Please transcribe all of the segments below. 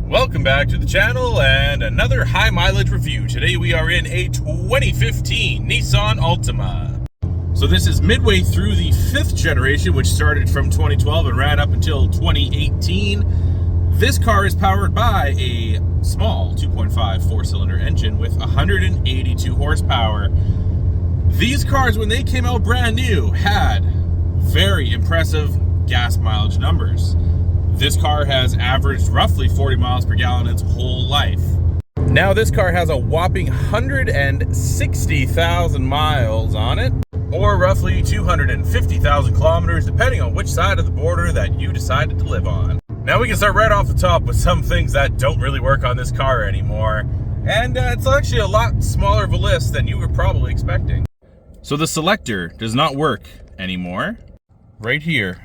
Welcome back to the channel and another high mileage review. Today we are in a 2015 Nissan Altima. So this is midway through the 5th generation, which started from 2012 and ran up until 2018. This car is powered by a small 2.5 four-cylinder engine with 182 horsepower. These cars, when they came out brand new, had very impressive gas mileage numbers. This car has averaged roughly 40 miles per gallon its whole life. Now this car has a whopping 160,000 miles on it, or roughly 250,000 kilometers, depending on which side of the border that you decided to live on. Now we can start right off the top with some things that don't really work on this car anymore. And it's actually a lot smaller of a list than you were probably expecting. So the selector does not work anymore, right here.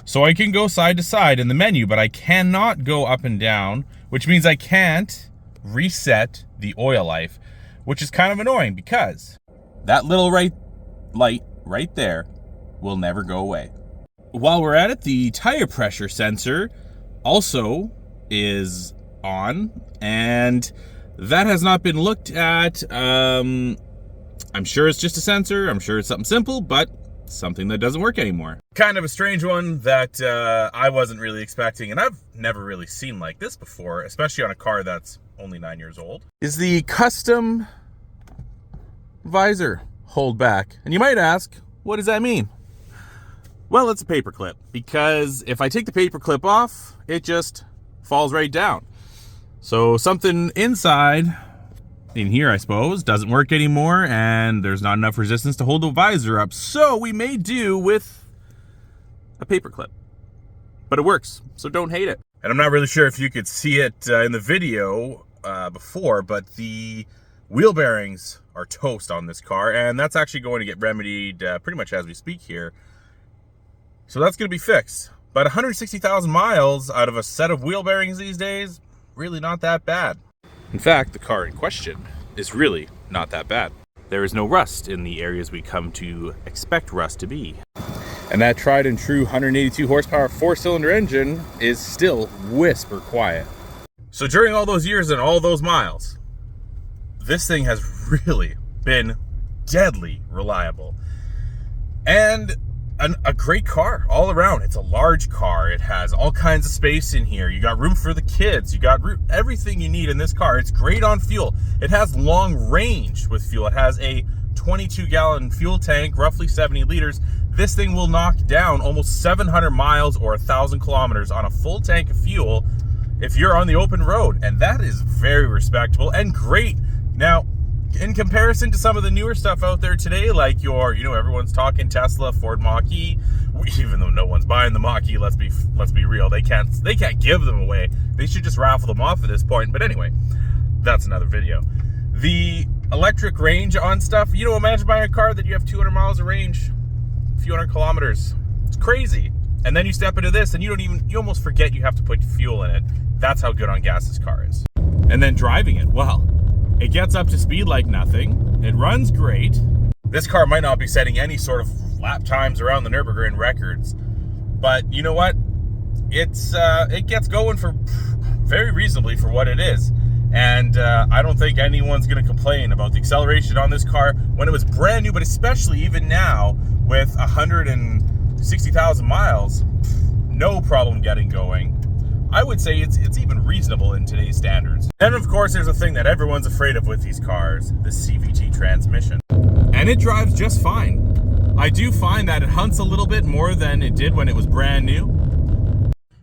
So I can go side to side in the menu, but I cannot go up and down, which means I can't reset the oil life, which is kind of annoying because that little light right there will never go away. While we're at it, the tire pressure sensor also is on, and that has not been looked at. I'm sure it's just a sensor. I'm sure it's something simple, but something that doesn't work anymore. Kind of a strange one that I wasn't really expecting, and I've never really seen like this before, especially on a car that's only 9 years old, is the custom visor hold back. And you might ask, what does that mean? Well, it's a paper clip, because if I take the paper clip off, it just falls right down. So something inside in here, I suppose, doesn't work anymore, and there's not enough resistance to hold the visor up. So we may do with a paper clip, but it works, so don't hate it. And I'm not really sure if you could see it in the video before, but the wheel bearings are toast on this car, and that's actually going to get remedied pretty much as we speak here. So that's going to be fixed. But 160,000 miles out of a set of wheel bearings these days, really not that bad. In fact, the car in question is really not that bad. There is no rust in the areas we come to expect rust to be. And that tried and true 182 horsepower four-cylinder engine is still whisper quiet. So during all those years and all those miles, this thing has really been deadly reliable. And a great car all around. It's a large car. It has all kinds of space in here. You got room for the kids. You got everything you need in this car. It's great on fuel. It has long range with fuel. It has a 22-gallon fuel tank, roughly 70 liters. This thing will knock down almost 700 miles or 1,000 kilometers on a full tank of fuel if you're on the open road. And that is very respectable and great. Now, in comparison to some of the newer stuff out there today, like everyone's talking Tesla, Ford Mach-E, even though no one's buying the Mach-E, let's be real, they can't give them away. They should just raffle them off at this point. But anyway, that's another video. The electric range on stuff, imagine buying a car that you have 200 miles of range, a few hundred kilometers. It's crazy. And then you step into this and you almost forget you have to put fuel in it. That's how good on gas this car is. And then driving it, well, it gets up to speed like nothing. It runs great. This car might not be setting any sort of lap times around the Nürburgring records, but you know what? It gets going for very reasonably for what it is. And I don't think anyone's going to complain about the acceleration on this car when it was brand new, but especially even now with 160,000 miles, no problem getting going. I would say it's even reasonable in today's standards. And of course, there's a thing that everyone's afraid of with these cars, the CVT transmission. And it drives just fine. I do find that it hunts a little bit more than it did when it was brand new.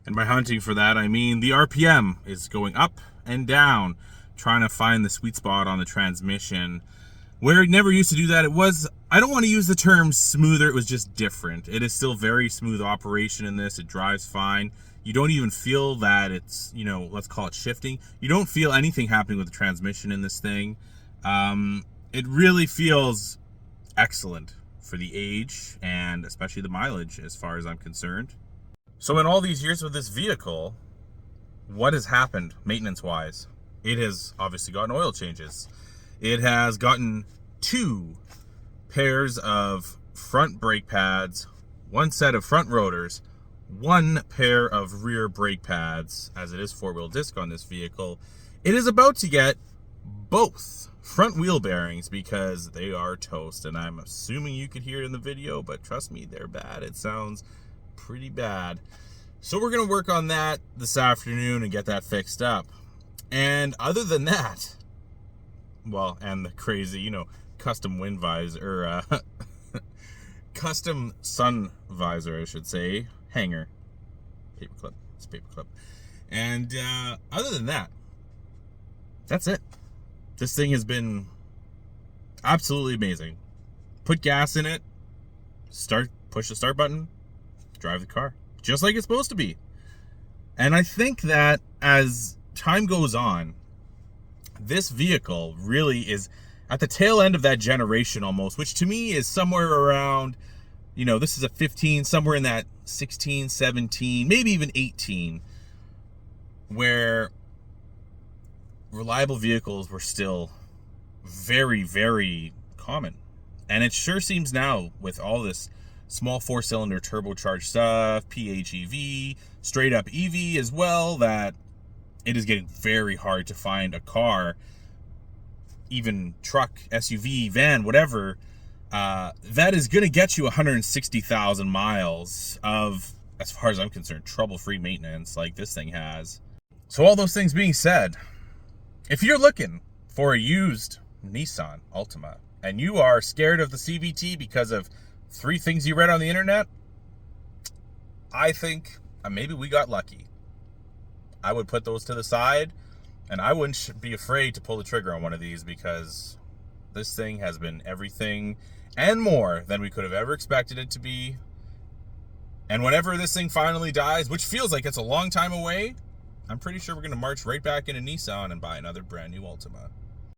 And by hunting for that, I mean the RPM is going up and down, trying to find the sweet spot on the transmission. Where it never used to do that, I don't want to use the term smoother, it was just different. It is still very smooth operation in this. It drives fine. You don't even feel that it's, let's call it shifting. You don't feel anything happening with the transmission in this thing. It really feels excellent for the age and especially the mileage as far as I'm concerned. So in all these years with this vehicle, what has happened maintenance-wise? It has obviously gotten oil changes. It has gotten 2 pairs of front brake pads, 1 set of front rotors, one pair of rear brake pads, as it is four-wheel disc on this vehicle. It is about to get both front wheel bearings because they are toast, and I'm assuming you could hear it in the video, but trust me, they're bad. It sounds pretty bad. So we're going to work on that this afternoon and get that fixed up. And other than that, well, and the crazy, custom wind visor, or custom sun visor, I should say, hanger, paperclip, it's a paperclip. And other than that, that's it. This thing has been absolutely amazing. Put gas in it, push the start button, drive the car, just like it's supposed to be. And I think that as time goes on, this vehicle really is at the tail end of that generation almost, which to me is somewhere around, this is a 15, somewhere in that 16, 17, maybe even 18, where reliable vehicles were still very, very common. And it sure seems now, with all this small four-cylinder turbocharged stuff, PHEV, straight up EV as well, that it is getting very hard to find a car, even truck, SUV, van, whatever, that is going to get you 160,000 miles of, as far as I'm concerned, trouble-free maintenance like this thing has. So all those things being said, if you're looking for a used Nissan Altima and you are scared of the CVT because of 3 things you read on the internet, I think maybe we got lucky. I would put those to the side, and I wouldn't be afraid to pull the trigger on one of these, because this thing has been everything and more than we could have ever expected it to be. And whenever this thing finally dies, which feels like it's a long time away, I'm pretty sure we're going to march right back into Nissan and buy another brand new Altima.